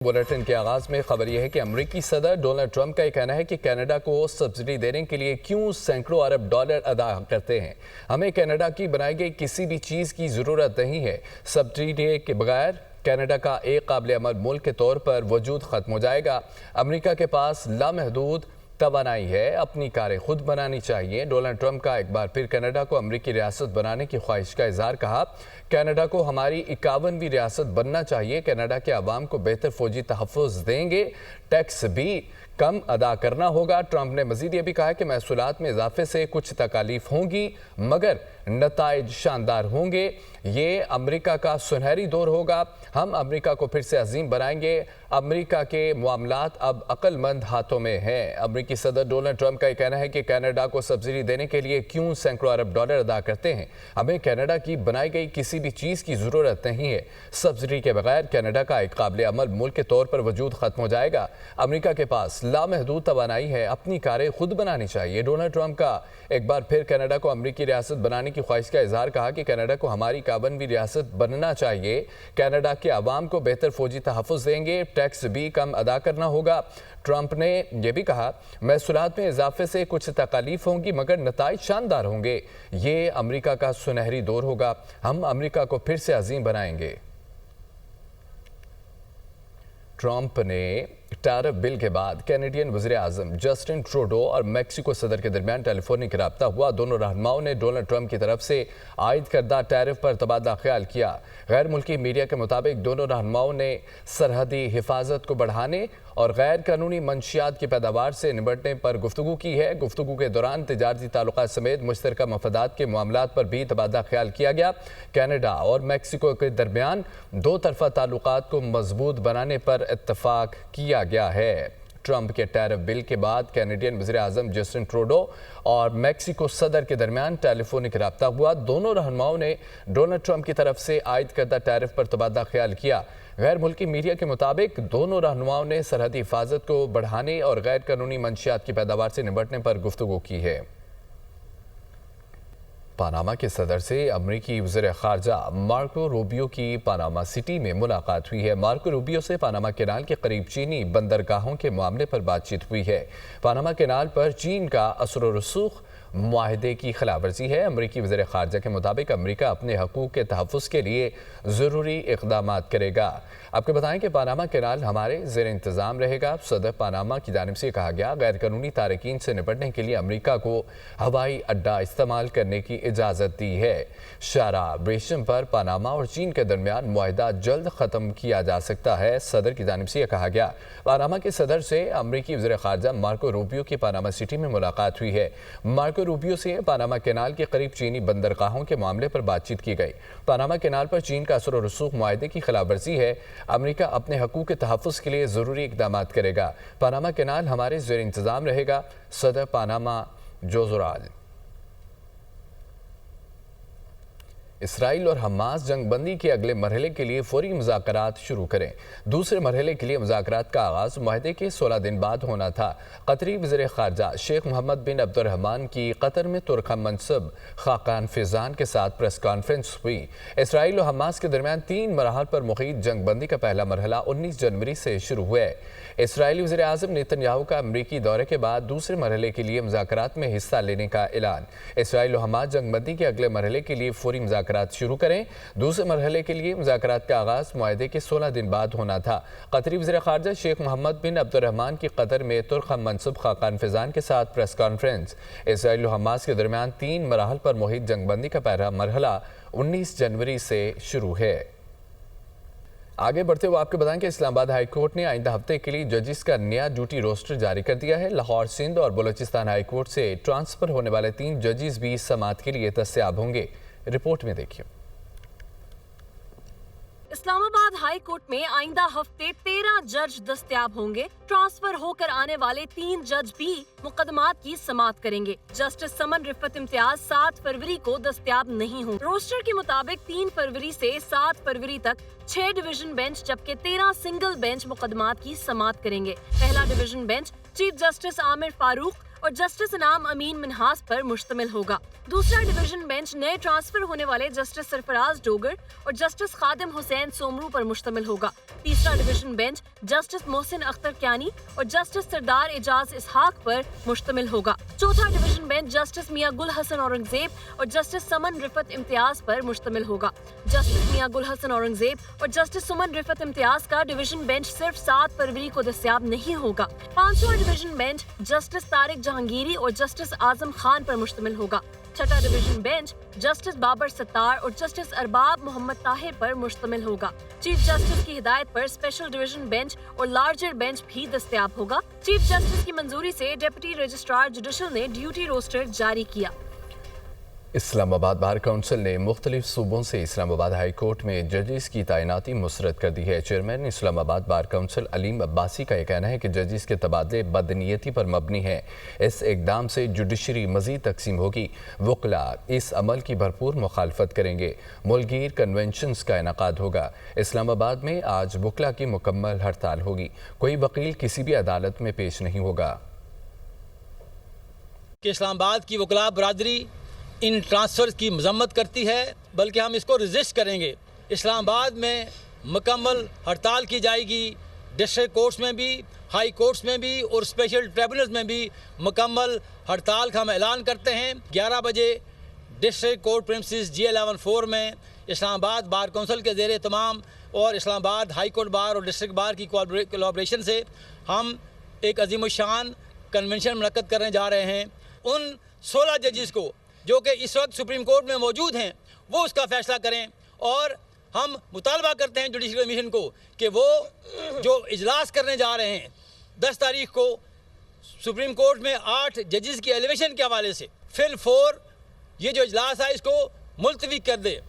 Bulletin के आगाज में खबर यह है कि अमेरिकी सदर डोनाल्ड ट्रंप का यह कहना है कि कनाडा को सब्सिडी देने के लिए क्यों सैकड़ों अरब डॉलर अदा करते हैं। हमें कनाडा की बनाई गई किसी भी चीज़ की ज़रूरत नहीं है। सब्सिडी के बगैर कनाडा का एक काबिल अमल मुल्क के तौर पर वजूद ख़त्म हो जाएगा। अमेरिका के पास लामहदूद तवानाई है, अपनी कारें खुद बनानी चाहिए। डोनाल्ड ट्रंप का एक बार फिर कनाडा को अमेरिकी रियासत बनाने की ख्वाहिश का इजहार। कहा, कनाडा को हमारी 51वीं रियासत बनना चाहिए। कनाडा के अवाम को बेहतर फौजी तहफ़्फ़ुज़ देंगे, टैक्स भी कम अदा करना होगा। ट्रंप ने मजीद ये भी कहा कि महसूलात में इजाफे से कुछ तकालीफ होंगी मगर नताइज शानदार होंगे। ये अमेरिका का सुनहरी दौर होगा। हम अमेरिका को फिर से अजीम बनाएंगे। अमेरिका के मामलात अब अक्लमंद हाथों में हैं। अमेरिकी सदर डोनाल्ड ट्रंप का यह कहना है कि कनाडा को सब्सिडी देने के लिए क्यों सैकड़ों अरब डॉलर अदा करते हैं। हमें कनाडा की बनाई गई किसी भी चीज़ की ज़रूरत नहीं है। सब्सिडी के बगैर कनाडा का एक काबिल अमल मुल्क के तौर पर वजूद ख़त्म हो जाएगा। अमेरिका के पास लामहदूद तवानाई है, अपनी कारें खुद बनानी चाहिए। डोनाल्ड ट्रंप का एक बार फिर कनाडा को अमेरिकी रियासत बनाने की ख्वाहिश का इजहार। कहा कि कनाडा को हमारी 51वीं रियासत बनना चाहिए। कनाडा के अवाम को बेहतर फौजी तहफ़्फ़ुज़ देंगे, टैक्स भी कम अदा करना होगा। ट्रंप ने यह भी कहा, महसूलात में इजाफे से कुछ तकालीफ होंगी मगर नताइज शानदार होंगे। ये अमेरिका का सुनहरी दौर होगा। हम अमेरिका को फिर से अजीम बनाएंगे। ट्रंप ने टैरिफ बिल के बाद कैनेडियन वज़ीर आज़म जस्टिन ट्रूडो और मैक्सिको सदर के दरमियान टेलीफोनिक रब्ता हुआ। दोनों रहनुमाओं ने डोनाल्ड ट्रंप की तरफ से आयद करदा टैरिफ पर तबादला ख्याल किया। गैर मुल्की मीडिया के मुताबिक दोनों रहनुमाओं ने सरहदी हिफाजत को बढ़ाने और गैर कानूनी मंशियात की पैदावार से निपटने पर गुफ्तगू की है। गुफ्तगू के दौरान तिजारती ताल्लुकात समेत मुश्तरका मफादात के मामलात पर भी तबादला ख्याल किया गया। कनाडा और मैक्सिको के दरमियान दो तरफा ताल्लुकात को मजबूत बनाने पर इत्तफाक किया गया है। ट्रंप के टैरिफ बिल के बाद कैनेडियन वज़ीर आज़म जस्टिन ट्रूडो और मैक्सिको सदर के दरमियान टेलीफोनिक रब्ता हुआ। दोनों रहनुमाओं ने डोनाल्ड ट्रंप की तरफ से आयद करदा टैरिफ पर तबादला ख्याल किया। गैर मुल्की मीडिया के मुताबिक दोनों रहनुमाओं ने सरहदी हिफाजत को बढ़ाने और गैर कानूनी मंशियात की पैदावार से निपटने पर गुफ्तगू की है। पनामा के सदर से अमरीकी वज़ीर ख़ारजा मार्को रूबियो की पनामा सिटी में मुलाकात हुई है। मार्को रूबियो से पनामा कैनाल के करीब चीनी बंदरगाहों के मामले पर बातचीत हुई है। पनामा कैनाल पर चीन का असर व रसूख मुआहदे की खिलाफवर्जी है। अमरीकी वज़ीर ख़ारजा के मुताबिक अमरीका अपने हकूक़ के तहफ़्फ़ुज़ के लिए ज़रूरी इक़दामात करेगा। आपको बताएं कि पनामा कैनाल हमारे ज़ेर इंतज़ाम रहेगा। सदर पनामा की जानिब से कहा गया, गैर कानूनी तारकीन से निपटने के लिए अमरीका को हवाई अड्डा इस्तेमाल करने की इजाज़त दी है। शराब रेशम पर पनामा और चीन के दरमियान मुआहदा जल्द ख़त्म किया जा सकता है। सदर की जानिब से यह कहा गया। पनामा के सदर से अमरीकी वज़ीर ख़ारजा मार्को रूबियो की पनामा सिटी में मुलाकात हुई है। मार्को रूबियो से पनामा कैनाल के करीब चीनी बंदरगाहों के मामले पर बातचीत की गई। पनामा कैनाल पर चीन का असर व रसूख मुआहदे की खिलाफवर्जी है। अमरीका अपने हकूक़ के तहफ़्फ़ुज़ के लिए ज़रूरी इक़दामात करेगा। पनामा कैनाल हमारे ज़ेर इंतज़ाम रहेगा। सदर पनामा जोज़ोराल। इसराइल और हमास जंगबंदी के अगले मरहले के लिए फौरी मुज़ाकरात शुरू करें। दूसरे मरहले के लिए मुज़ाकरात का आगाज़ मुआहदे के 16 दिन बाद होना था। कतरी वज़ीर ख़ारजा शेख मोहम्मद बिन अब्दुर्रहमान की कतर में तुर्क मनसब खाकान फिजान के साथ प्रेस कॉन्फ्रेंस हुई। इसराइल और हमास के दरमियान 3 मराहल पर मुक़ीद जंगबंदी का पहला मरहला 19 जनवरी से शुरू हुआ है। इसराइली वज़ीर आज़म नेतन्याहू का अमरीकी दौरे के बाद दूसरे मरहले के लिए मुज़ाकरात में हिस्सा लेने का ऐलान। इसराइल और हमास जंगबंदी के अगले मरहले के लिए फौरी मुज़ाकरात शुरू करें। दूसरे मरहले के लिए मुज़ाकरात का आगाज़ मुआहदे के 16 दिन बाद होना था। कतरी वज़ीर ख़ारजा शेख मोहम्मद बिन अब्दुर्रहमान की कतर में तुर्क मनसब खाकान फिजान के साथ प्रेस कॉन्फ्रेंस। इसराइल और हमास के दरमियान 3 मराहल पर मुहित जंगबंदी का पहला मरहला 19 जनवरी से शुरू है। आगे बढ़ते हुए आपको बताएं कि इस्लामाबाद हाई कोर्ट ने आइंदा हफ्ते के लिए जजेस का नया ड्यूटी रोस्टर जारी कर दिया है। लाहौर, सिंध और बलोचिस्तान हाई कोर्ट से ट्रांसफ़र होने वाले 3 जजेस भी समाअत के लिए दस्तयाब होंगे। रिपोर्ट में देखिए। इस्लामाबाद हाई कोर्ट में आइंदा हफ्ते 13 जज दस्तयाब होंगे। ट्रांसफर होकर आने वाले 3 जज भी मुकदमात की समाअत करेंगे। जस्टिस समन रिफत इम्तियाज 7 फरवरी को दस्तयाब नहीं होंगे। रोस्टर के मुताबिक 3 फरवरी से 7 फरवरी तक 6 डिवीजन बेंच जबकि 13 सिंगल बेंच मुकदमात की समाअत करेंगे। पहला division bench chief justice Aamir Farooq, और जस्टिस इनाम अमीन मिन्हास पर मुश्तमिल होगा। दूसरा डिवीजन बेंच नए ट्रांसफर होने वाले जस्टिस सरफराज डोगर और जस्टिस खादिम हुसैन सोमरू पर मुश्तमिल होगा। तीसरा division bench justice Mohsin Akhtar Kayani और जस्टिस सरदार एजाज इसहाक पर मुश्तमिल होगा। चौथा डिवीजन बेंच जस्टिस मियां गुल हसन औरंगजेब और जस्टिस समन रिफत इम्तियाज पर मुश्तमिल होगा। जस्टिस मियां गुल हसन औरंगजेब और जस्टिस सुमन रिफत इम्तियाज का डिवीजन बेंच सिर्फ 7 फरवरी को दस्तयाब नहीं होगा। पांचवा division bench justice Tariq Jahangiri और जस्टिस आजम खान पर मुश्तमिल होगा। छठा division bench justice Babar Sattar और जस्टिस अरबाब मोहम्मद ताहिर पर मुश्तमिल होगा। चीफ जस्टिस की हिदायत पर स्पेशल डिवीजन बेंच और लार्जर बेंच भी दस्तयाब होगा। चीफ जस्टिस की मंजूरी से डिप्टी रजिस्ट्रार जुडिशल ने ड्यूटी रोस्टर जारी किया। इस्लामाबाद बार काउंसिल ने मुख्तलिफ सूबों से इस्लामाबाद हाई कोर्ट में जजेस की तैनाती मुस्तरद कर दी है। Chairman Islamabad bar council Aleem Abbasi का यह कहना है कि जजेस के तबादले बदनीयती पर मबनी है। इस इकदाम से जुडिशरी मजीद तकसीम होगी। वकला इस अमल की भरपूर मुखालफत करेंगे। मुल्कगीर कन्वेंशंस का इनकाद होगा। इस्लामाबाद में आज वकला की मुकम्मल हड़ताल होगी। कोई वकील किसी भी अदालत में पेश नहीं होगा। इस्लामाबाद की वकला बरादरी इन ट्रांसफ़र की मजम्मत करती है, बल्कि हम इसको रजिस्ट करेंगे। इस्लामाबाद में मुकम्मल हड़ताल की जाएगी। डिस्ट्रिक्ट कोर्ट्स में भी, हाई कोर्ट्स में भी और स्पेशल ट्रिब्यूनल्स में भी मुकम्मल हड़ताल का हम ऐलान करते हैं। 11 बजे डिस्ट्रिक्ट कोर्ट प्रिंसिस G11-4 में इस्लामाबाद बार काउंसिल के ज़ेर तमाम और इस्लामाबाद हाई कोर्ट बार और डिस्ट्रिक्ट बार की कोलैबोरेशन से हम एक अजीमुशान कन्वेंशन मुनक्कद करने जा रहे हैं। उन 16 जजेस को जो कि इस वक्त सुप्रीम कोर्ट में मौजूद हैं, वो उसका फैसला करें और हम मुतालबा करते हैं जुडिशल कमीशन को कि वो जो इजलास करने जा रहे हैं 10 तारीख को सुप्रीम कोर्ट में 8 जजेस की एलिवेशन के हवाले से फिल 4 ये जो इजलास है इसको मुलतवी कर दे।